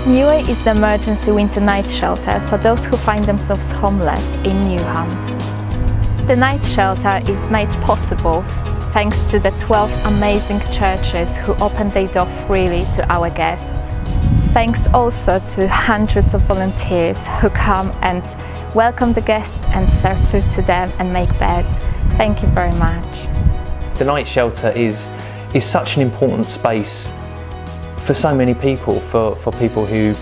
NEWway is the emergency winter night shelter for those who find themselves homeless in Newham. The night shelter is made possible thanks to the 12 amazing churches who open their door freely to our guests. Thanks also to hundreds of volunteers who come and welcome the guests and serve food to them and make beds. Thank you very much. The night shelter is such an important space for so many people, for people who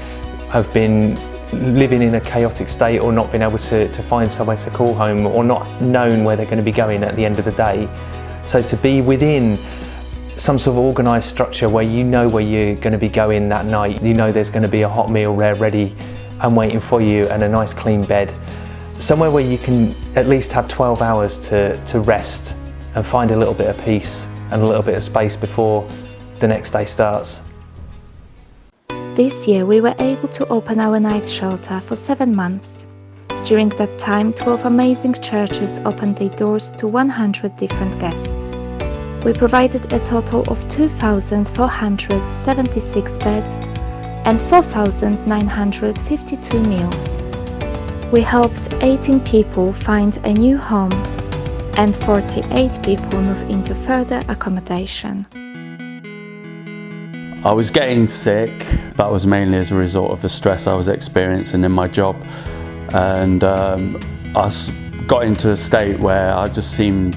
have been living in a chaotic state or not been able to find somewhere to call home or not known where they're going to be going at the end of the day. So to be within some sort of organised structure where you know where you're going to be going that night, you know there's going to be a hot meal there ready and waiting for you and a nice clean bed, somewhere where you can at least have 12 hours to rest and find a little bit of peace and a little bit of space before the next day starts. This year we were able to open our night shelter for 7 months. During that time, 12 amazing churches opened their doors to 100 different guests. We provided a total of 2,476 beds and 4,952 meals. We helped 18 people find a new home and 48 people move into further accommodation. I was getting sick. That was mainly as a result of the stress I was experiencing in my job, and I got into a state where I just seemed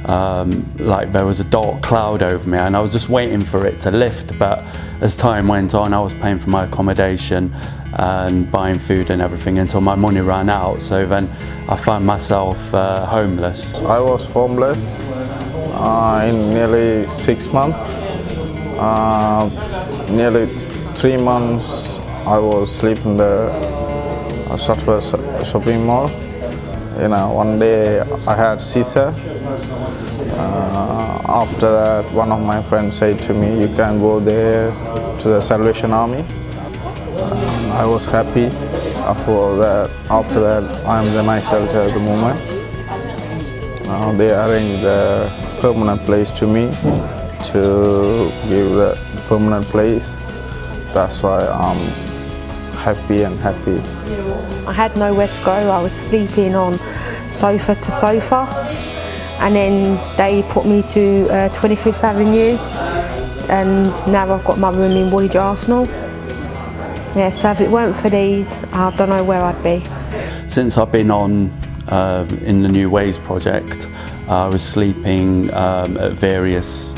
like there was a dark cloud over me, and I was just waiting for it to lift. But as time went on, I was paying for my accommodation and buying food and everything until my money ran out. So then I found myself homeless. I was homeless in nearly 6 months. Nearly 3 months I was sleeping in the shopping mall. One day I had seizure. After that, one of my friends said to me, "You can go there to the Salvation Army." I was happy. After that, I'm in the night shelter at the moment. They arranged a permanent place to me, to give the permanent place. That's why I'm happy. I had nowhere to go. I was sleeping on sofa to sofa, and then they put me to 25th Avenue, and now I've got my room in Woolwich Arsenal. Yeah, so if it weren't for these, I don't know where I'd be. Since I've been on in the NEWway project, I was sleeping at various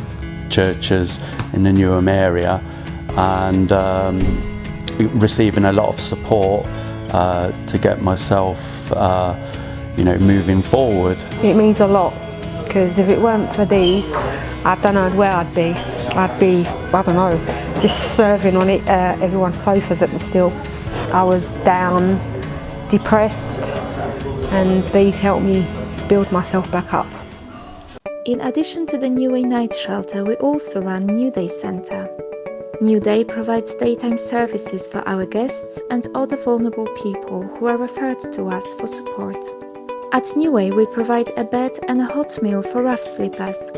churches in the Newham area and receiving a lot of support to get myself moving forward. It means a lot, because if it weren't for these, I don't know where I'd be. I'd be, I don't know, just serving on everyone's sofas at the still. I was down, depressed, and these helped me build myself back up. In addition to the NEWway Night Shelter, we also run New Day Centre. New Day provides daytime services for our guests and other vulnerable people who are referred to us for support. At NEWway, we provide a bed and a hot meal for rough sleepers.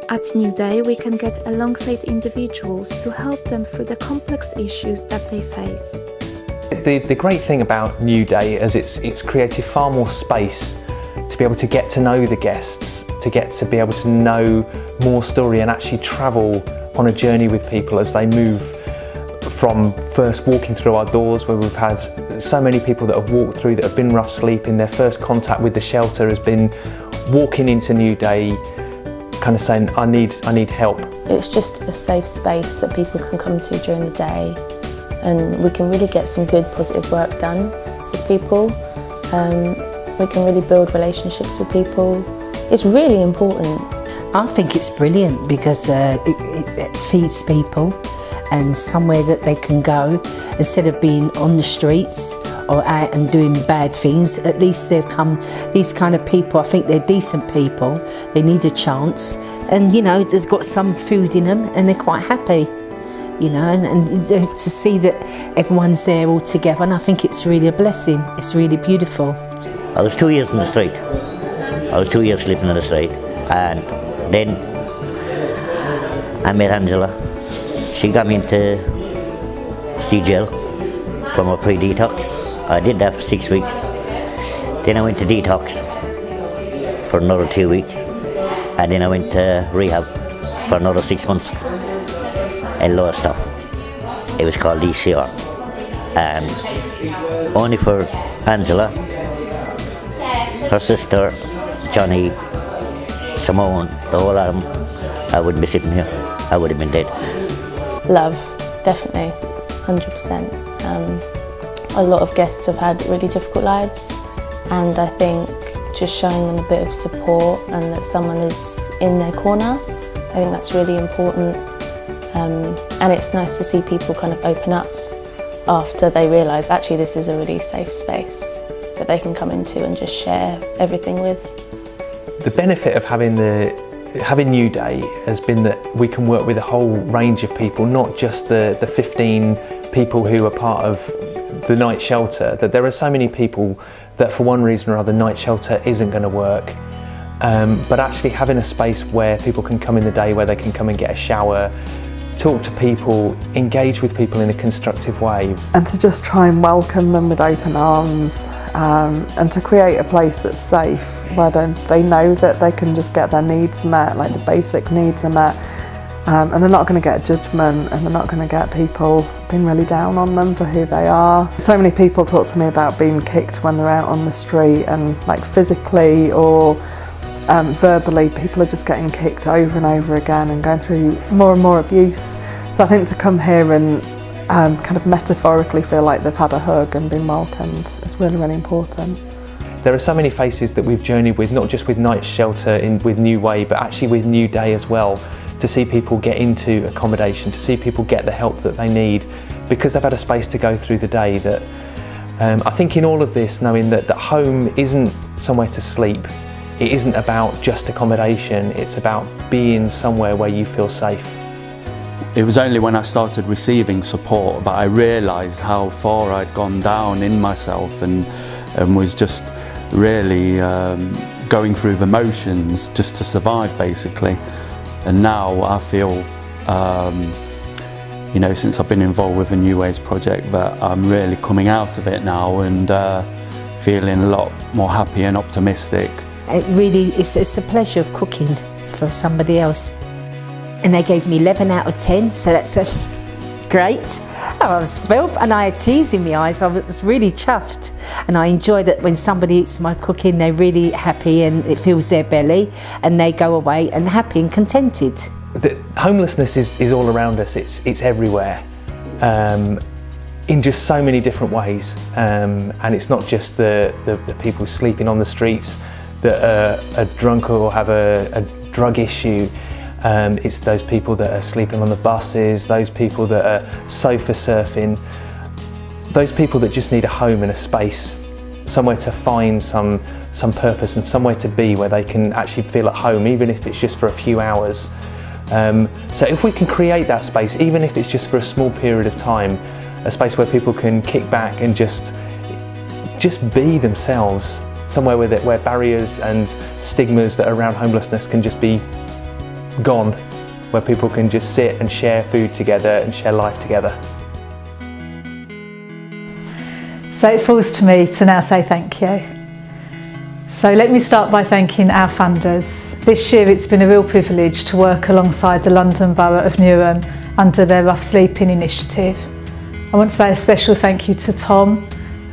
At New Day, we can get alongside individuals to help them through the complex issues that they face. The great thing about New Day is it's created far more space to be able to get to know the guests, to be able to know more story and actually travel on a journey with people as they move from first walking through our doors, where we've had so many people that have walked through that have been rough sleeping. Their first contact with the shelter has been walking into New Day, kind of saying, I need help. It's just a safe space that people can come to during the day, and we can really get some good positive work done with people. We can really build relationships with people. It's really important. I think it's brilliant because it feeds people and somewhere that they can go instead of being on the streets or out and doing bad things. At least they've come, these kind of people, I think they're decent people. They need a chance, and they've got some food in them and they're quite happy, and to see that everyone's there all together, and I think it's really a blessing. It's really beautiful. I was 2 years in the street. I was 2 years sleeping in the street, and then I met Angela. She got me into sea jail. from a pre-detox. I did that for 6 weeks. Then I went to detox for another 2 weeks. And then I went to rehab for another 6 months. And lower stuff. It was called DCR. And only for Angela, her sister, Johnny, Simone, the whole of them, I wouldn't be sitting here. I would have been dead. Love, definitely, 100%. A lot of guests have had really difficult lives, and I think just showing them a bit of support and that someone is in their corner, I think that's really important. And it's nice to see people kind of open up after they realise actually this is a really safe space that they can come into and just share everything with. The benefit of having New Day has been that we can work with a whole range of people, not just the 15 people who are part of the night shelter, that there are so many people that for one reason or other night shelter isn't going to work. But actually having a space where people can come in the day, where they can come and get a shower, talk to people, engage with people in a constructive way. And to just try and welcome them with open arms, and to create a place that's safe, where they know that they can just get their needs met, like the basic needs are met, and they're not going to get judgment, and they're not going to get people being really down on them for who they are. So many people talk to me about being kicked when they're out on the street, and like physically or verbally, people are just getting kicked over and over again and going through more and more abuse. So I think to come here and kind of metaphorically feel like they've had a hug and been welcomed is really, really important. There are so many faces that we've journeyed with, not just with night shelter with NEWway, but actually with New Day as well, to see people get into accommodation, to see people get the help that they need because they've had a space to go through the day. That I think in all of this, knowing that home isn't somewhere to sleep, it isn't about just accommodation, it's about being somewhere where you feel safe. It was only when I started receiving support that I realised how far I'd gone down in myself and was just really going through the motions just to survive, basically. And now I feel, you know, since I've been involved with the NEWway's project, that I'm really coming out of it now and feeling a lot more happy and optimistic. It really it's a pleasure of cooking for somebody else. And they gave me 11 out of 10, so that's great. I was thrilled and I had tears in my eyes. I was really chuffed. And I enjoy that when somebody eats my cooking, they're really happy and it fills their belly and they go away and happy and contented. The homelessness is all around us, it's everywhere. In just so many different ways. And it's not just the people sleeping on the streets that are drunk or have a drug issue. It's those people that are sleeping on the buses, those people that are sofa surfing, those people that just need a home and a space, somewhere to find some purpose and somewhere to be where they can actually feel at home, even if it's just for a few hours. So if we can create that space, even if it's just for a small period of time, a space where people can kick back and just be themselves, somewhere where barriers and stigmas that are around homelessness can just be gone, where people can just sit and share food together and share life together. So it falls to me to now say thank you. So let me start by thanking our funders. This year it's been a real privilege to work alongside the London Borough of Newham under their Rough Sleeping initiative. I want to say a special thank you to Tom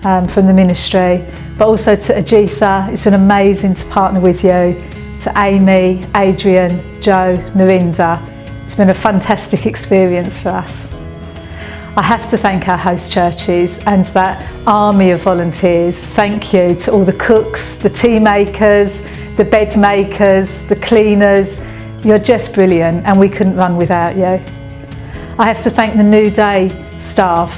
from the ministry, but also to Ajitha. It's been amazing to partner with you, to Amy, Adrian, Joe, Narinda. It's been a fantastic experience for us. I have to thank our host churches and that army of volunteers. Thank you to all the cooks, the tea makers, the bed makers, the cleaners. You're just brilliant and we couldn't run without you. I have to thank the New Day staff,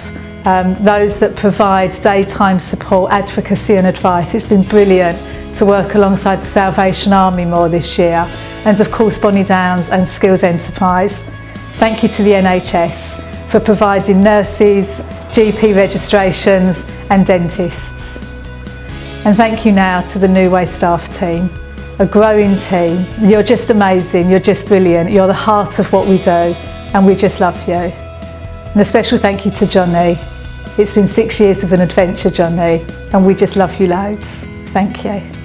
those that provide daytime support, advocacy and advice. It's been brilliant to work alongside the Salvation Army more this year, and of course Bonnie Downs and Skills Enterprise. Thank you to the NHS for providing nurses, GP registrations and dentists. And thank you now to the NEWway staff team, a growing team. You're just amazing, you're just brilliant, you're the heart of what we do and we just love you. And a special thank you to Johnny. It's been 6 years of an adventure, Johnny, and we just love you loads. Thank you.